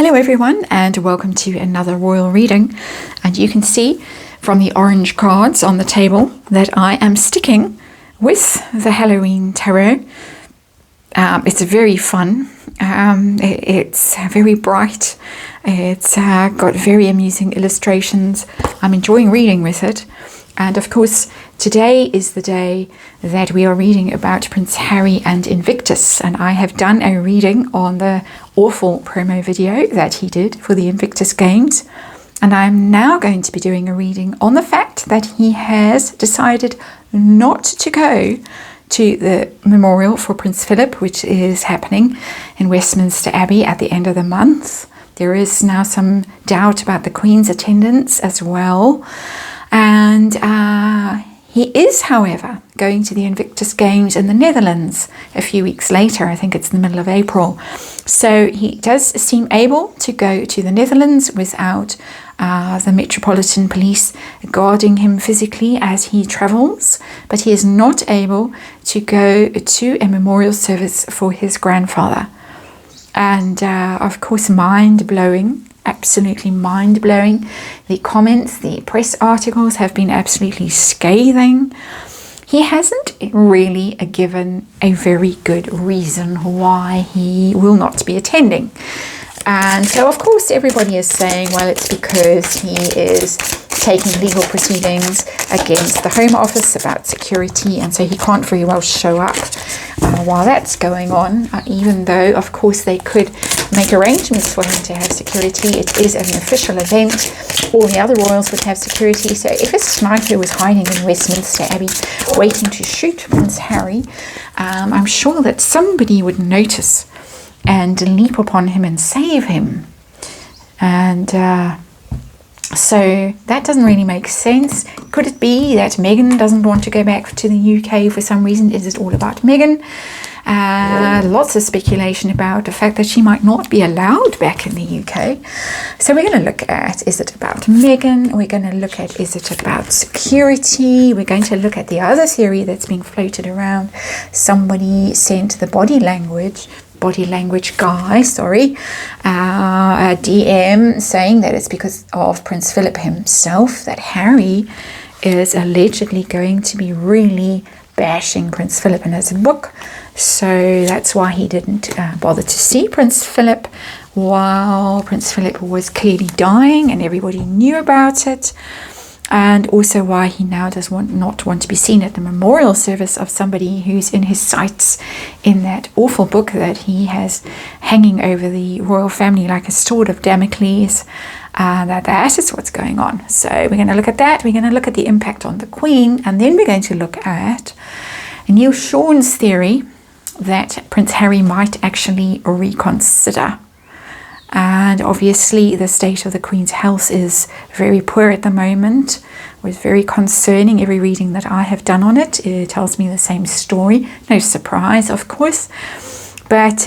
Hello everyone, and welcome to another royal reading. And you can see from the orange cards on the table that I am sticking with the Halloween tarot. It's very fun. It's very bright. It's got very amusing illustrations. I'm enjoying reading with it. And of course, today is the day that we are reading about Prince Harry and Invictus. And I have done a reading on the awful promo video that he did for the Invictus Games. And I'm now going to be doing a reading on the fact that he has decided not to go to the memorial for Prince Philip, which is happening in Westminster Abbey at the end of the month. There is now some doubt about the Queen's attendance as well. And he is, however, going to the Invictus Games in the Netherlands a few weeks later. I think it's the middle of April. So he does seem able to go to the Netherlands without the Metropolitan Police guarding him physically as he travels. But he is not able to go to a memorial service for his grandfather. And of course, mind-blowing. Absolutely mind-blowing. The comments, the press articles have been absolutely scathing. He hasn't really given a very good reason why he will not be attending. And so, of course, everybody is saying, well, it's because he is taking legal proceedings against the Home Office about security, and so he can't very well show up while that's going on, even though, of course, they could make arrangements for him to have security. It is an official event. All the other royals would have security. So if a sniper was hiding in Westminster Abbey waiting to shoot Prince Harry, I'm sure that somebody would notice and leap upon him and save him. And so that doesn't really make sense. Could it be that Meghan doesn't want to go back to the UK for some reason? Is it all about Meghan? Lots of speculation about the fact that she might not be allowed back in the UK. So we're going to look at, is it about Meghan? We're going to look at, is it about security? We're going to look at the other theory that's being floated around. Somebody sent the body language guy, a DM saying that it's because of Prince Philip himself, that Harry is allegedly going to be really bashing Prince Philip in his book. So that's why he didn't bother to see Prince Philip while Prince Philip was clearly dying and everybody knew about it. And also why he now does not want to be seen at the memorial service of somebody who's in his sights in that awful book that he has hanging over the royal family like a sword of Damocles. That is what's going on. So we're going to look at that. We're going to look at the impact on the Queen. And then we're going to look at Neil Sean's theory that Prince Harry might actually reconsider. And obviously the state of the Queen's health is very poor at the moment. It was very concerning. Every reading that I have done on it, it tells me the same story. No surprise, of course. But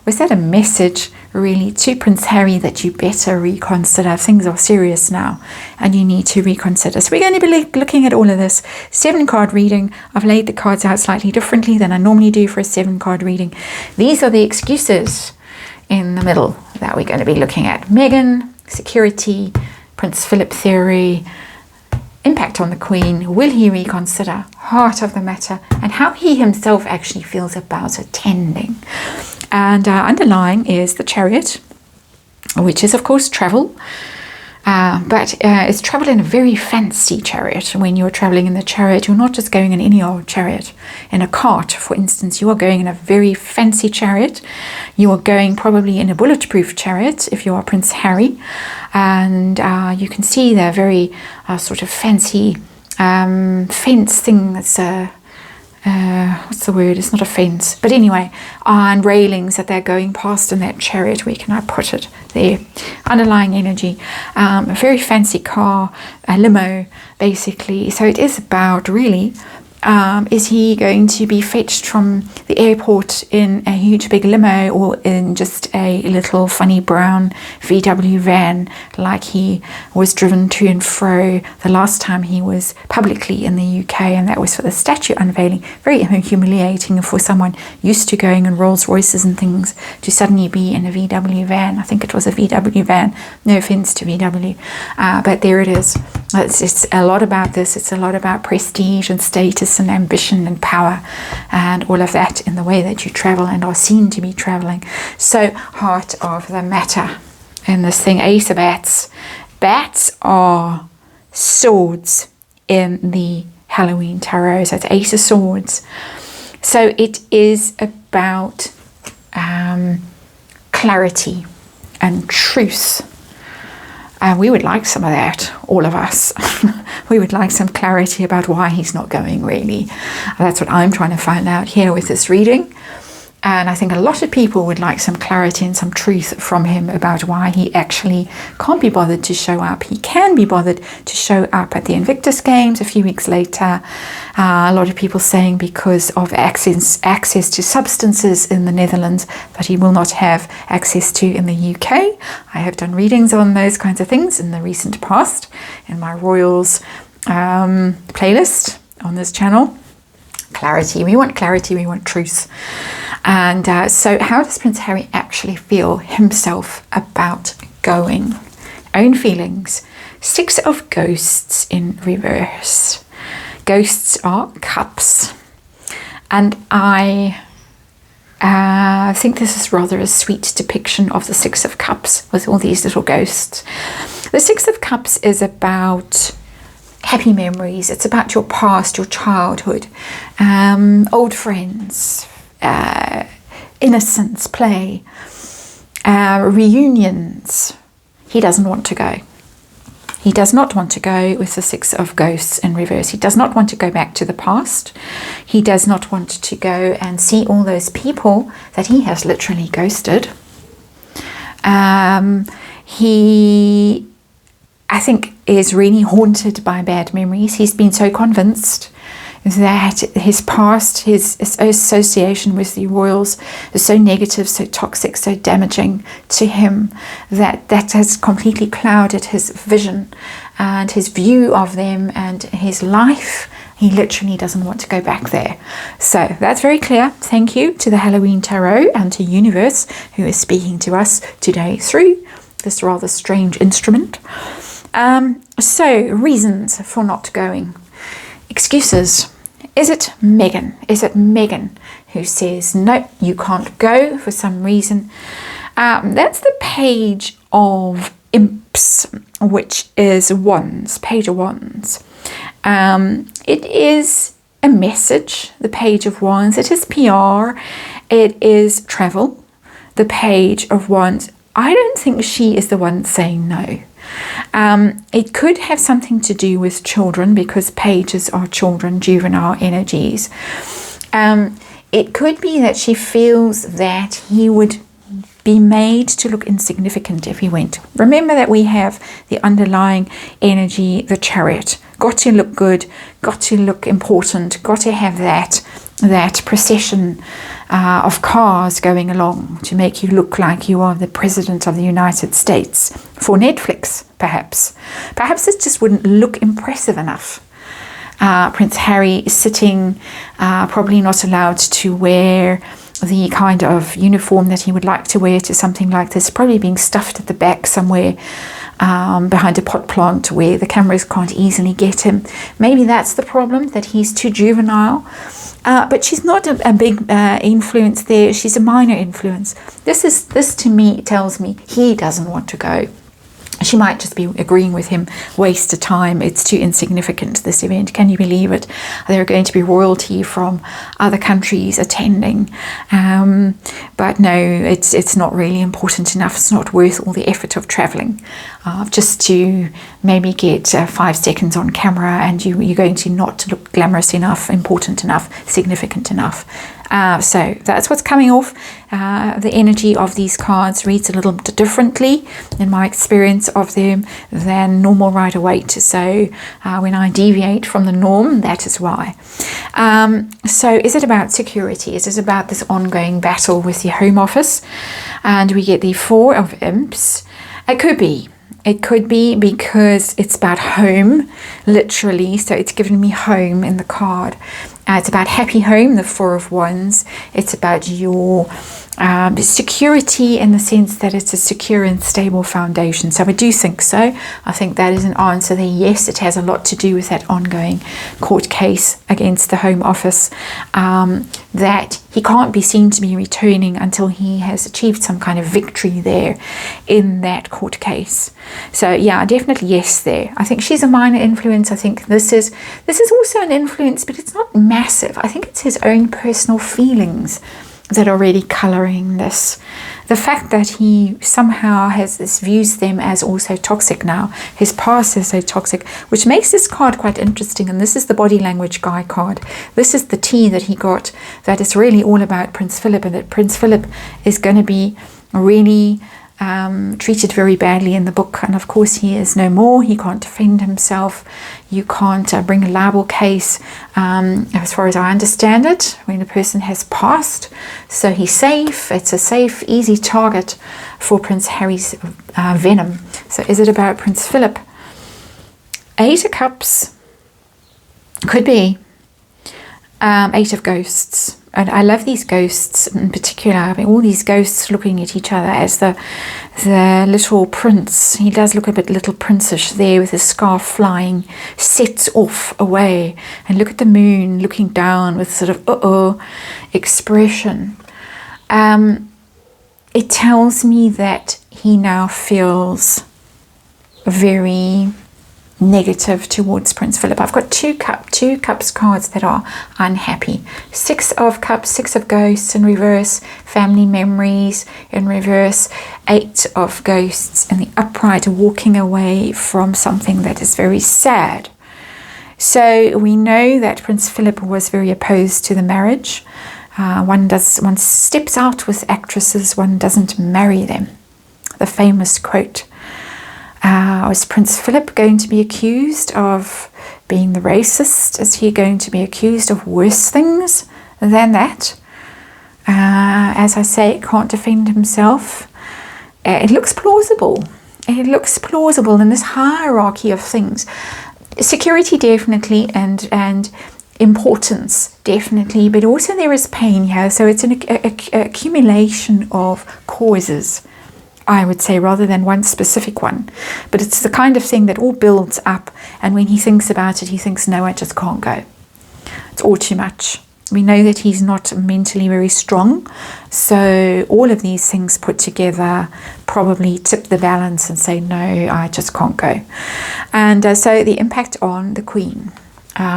was that a message really to Prince Harry that you better reconsider? Things are serious now and you need to reconsider. So we're going to be looking at all of this. 7-card reading. I've laid the cards out slightly differently than I normally do for a 7-card reading. These are the excuses in the middle that we're going to be looking at. Meghan, security, Prince Philip theory, impact on the Queen, will he reconsider, heart of the matter, and how he himself actually feels about attending. And underlying is the Chariot, which is of course travel, but it's travel in a very fancy chariot. When you're traveling in the chariot, you're not just going in any old chariot. In a cart, for instance, you are going in a very fancy chariot. You are going probably in a bulletproof chariot if you are Prince Harry. And you can see the very sort of fancy fence thing that's what's the word? It's not a fence, but anyway, and railings that they're going past in that chariot. Where can I put it? There. Underlying energy. A very fancy car, a limo, basically. So it is about really Is he going to be fetched from the airport in a huge big limo or in just a little funny brown VW van like he was driven to and fro the last time he was publicly in the UK, and that was for the statue unveiling? Very humiliating for someone used to going in Rolls Royces and things to suddenly be in a VW van. I think it was a VW van, no offense to VW, but there it is. It's a lot about this. It's a lot about prestige and status and ambition and power and all of that in the way that you travel and are seen to be traveling. So, heart of the matter in this thing, Ace of Bats. Bats are swords in the Halloween tarot. So it's Ace of Swords. So it is about clarity and truth. We would like some of that, all of us. We would like some clarity about why he's not going, really. That's what I'm trying to find out here with this reading. And I think a lot of people would like some clarity and some truth from him about why he actually can't be bothered to show up. He can be bothered to show up at the Invictus Games a few weeks later. A lot of people saying because of access to substances in the Netherlands that he will not have access to in the UK. I have done readings on those kinds of things in the recent past in my Royals playlist on this channel. Clarity. We want clarity. We want truth. And so how does Prince Harry actually feel himself about going? Own feelings. Six of Ghosts in reverse. Ghosts are cups. And I think this is rather a sweet depiction of the Six of Cups with all these little ghosts. The Six of Cups is about happy memories. It's about your past, your childhood, old friends, innocence, play, reunions. He doesn't want to go. He does not want to go with the Six of Ghosts in reverse. He does not want to go back to the past. He does not want to go and see all those people that he has literally ghosted. He, I think, is really haunted by bad memories. He's been so convinced that his past, his association with the royals is so negative, so toxic, so damaging to him that that has completely clouded his vision and his view of them and his life. He literally doesn't want to go back there. So that's very clear. Thank you to the Halloween Tarot and to Universe, who is speaking to us today through this rather strange instrument. So reasons for not going. Excuses. Is it Meghan? Is it Meghan who says, no, you can't go for some reason? That's the Page of Imps, which is Wands, Page of Wands. It is a message, the Page of Wands. It is PR. It is travel. The Page of Wands. I don't think she is the one saying no. It could have something to do with children, because pages are children, juvenile energies. It could be that she feels that he would be made to look insignificant if he went. Remember that we have the underlying energy, the Chariot. Got to look good, got to look important, got to have that procession of cars going along to make you look like you are the President of the United States. For Netflix, perhaps. Perhaps it just wouldn't look impressive enough. Prince Harry is sitting, probably not allowed to wear the kind of uniform that he would like to wear to something like this, probably being stuffed at the back somewhere behind a pot plant where the cameras can't easily get him. Maybe that's the problem, that he's too juvenile. But she's not a big influence there. She's a minor influence. This to me tells me he doesn't want to go. She might just be agreeing with him, waste of time, it's too insignificant, this event. Can you believe it? There are going to be royalty from other countries attending. But no, it's not really important enough. It's not worth all the effort of travelling. Just to maybe get 5 seconds on camera, and you're going to not look glamorous enough, important enough, significant enough. So that's what's coming off. The energy of these cards reads a little bit differently in my experience of them than normal Rider-Waite. So when I deviate from the norm, that is why. So is it about security? Is it about this ongoing battle with the Home Office? And we get the Four of Imps. It could be. It could be because it's about home, literally. So it's given me home in the card. It's about happy home, the Four of Wands. It's about your security in the sense that it's a secure and stable foundation. So I do think so. I think that is an answer there. Yes, it has a lot to do with that ongoing court case against the Home Office, that he can't be seen to be returning until he has achieved some kind of victory there in that court case. So yeah, definitely yes there. I think she's a minor influence. I think this is also an influence, but it's not massive. I think it's his own personal feelings that are really colouring this. The fact that he somehow views them as also toxic now. His past is so toxic, which makes this card quite interesting. And this is the body language guy card. This is the tea that he got, that is really all about Prince Philip, and that Prince Philip is going to be really treated very badly in the book. And of course he is no more. He can't defend himself. You can't bring a libel case, as far as I understand it, when a person has passed. So he's safe. It's a safe, easy target for Prince Harry's venom. So is it about Prince Philip? Eight of Cups. Could be. Eight of Ghosts. And I love these ghosts in particular. I mean, all these ghosts looking at each other as the little prince. He does look a bit little princeish there with his scarf flying, sets off away. And look at the moon looking down with sort of expression. It tells me that he now feels very negative towards Prince Philip. I've got two cups cards that are unhappy. Six of Cups, Six of Ghosts in reverse, family memories in reverse, Eight of Ghosts in the upright, walking away from something that is very sad. So we know that Prince Philip was very opposed to the marriage. One steps out with actresses, one doesn't marry them. The famous quote. Was Prince Philip going to be accused of being the racist? Is he going to be accused of worse things than that? As I say, can't defend himself. It looks plausible. It looks plausible in this hierarchy of things. Security definitely, and importance definitely, but also there is pain here. So it's an accumulation of causes, I would say, rather than one specific one. But it's the kind of thing that all builds up, and when he thinks about it, he thinks, no, I just can't go. It's all too much. We know that he's not mentally very strong, so all of these things put together probably tip the balance and say, no, I just can't go. And so the impact on the Queen.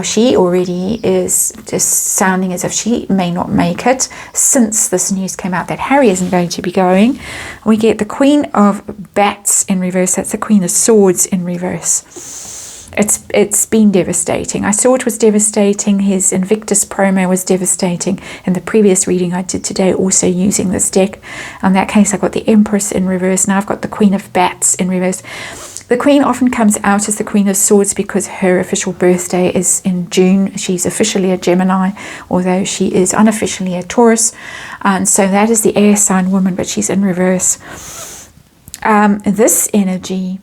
She already is just sounding as if she may not make it since this news came out that Harry isn't going to be going. We get the Queen of Bats in reverse. That's the Queen of Swords in reverse. It's been devastating. I saw it was devastating. His Invictus promo was devastating. In the previous reading I did today, also using this deck. In that case, I got the Empress in reverse. Now I've got the Queen of Bats in reverse. The Queen often comes out as the Queen of Swords because her official birthday is in June. She's officially a Gemini, although she is unofficially a Taurus. And so that is the air sign woman, but she's in reverse. This energy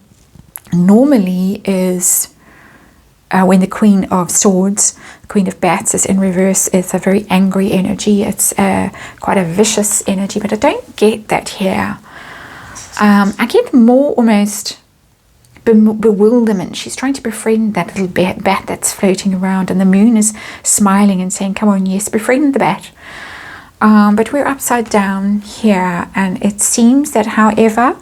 normally is when the Queen of Swords, Queen of Bats is in reverse. It's a very angry energy. It's quite a vicious energy, but I don't get that here. I get more almost bewilderment. She's trying to befriend that little bat that's floating around, and the moon is smiling and saying, come on, yes, befriend the bat. But we're upside down here, and it seems that, however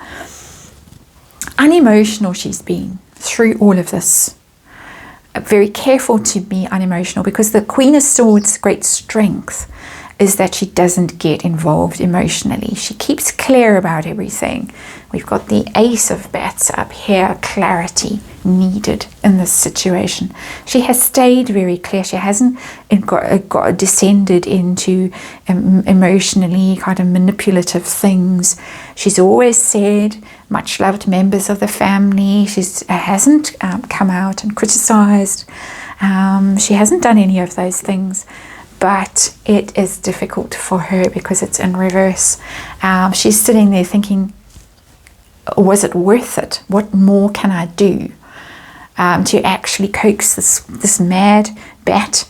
unemotional she's been through all of this, very careful to be unemotional, because the Queen of Swords, great strength, is that she doesn't get involved emotionally. She keeps clear about everything. We've got the Ace of Bats up here, clarity needed in this situation. She has stayed very clear. She hasn't got descended into emotionally kind of manipulative things. She's always said, much loved members of the family. She hasn't come out and criticized. She hasn't done any of those things. But it is difficult for her because it's in reverse. She's sitting there thinking, was it worth it? What more can I do to actually coax this mad bat,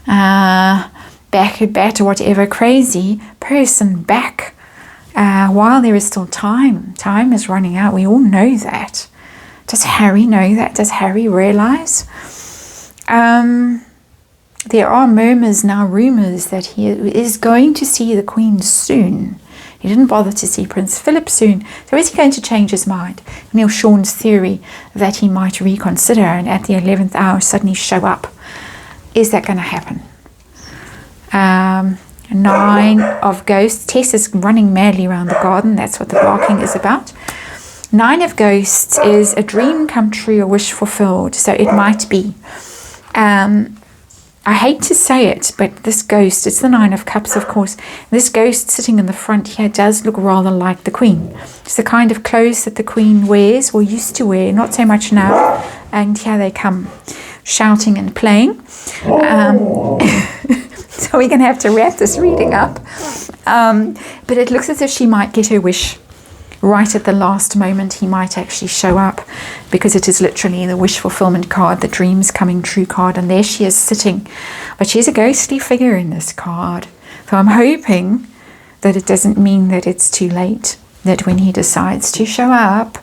bat or whatever crazy person back while there is still time? Time is running out. We all know that. Does Harry know that? Does Harry realize? There are murmurs now, rumours that he is going to see the Queen soon. He didn't bother to see Prince Philip soon. So is he going to change his mind? Neil Sean's theory that he might reconsider and at the 11th hour suddenly show up. Is that going to happen? 9 of Ghosts. Tess is running madly around the garden. That's what the barking is about. 9 of Ghosts is a dream come true, a wish fulfilled. So it might be. I hate to say it, but this ghost, it's the 9 of Cups, of course. This ghost sitting in the front here does look rather like the Queen. It's the kind of clothes that the Queen wears, or used to wear, not so much now. And here they come, shouting and playing. So we're going to have to wrap this reading up. But it looks as if she might get her wish. Right at the last moment, he might actually show up, because it is literally the wish fulfillment card, the dreams coming true card, and there she is sitting. But she's a ghostly figure in this card. So I'm hoping that it doesn't mean that it's too late, that when he decides to show up,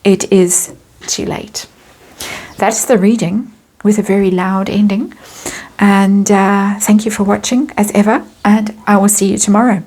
it is too late. That's the reading with a very loud ending. And thank you for watching as ever, and I will see you tomorrow.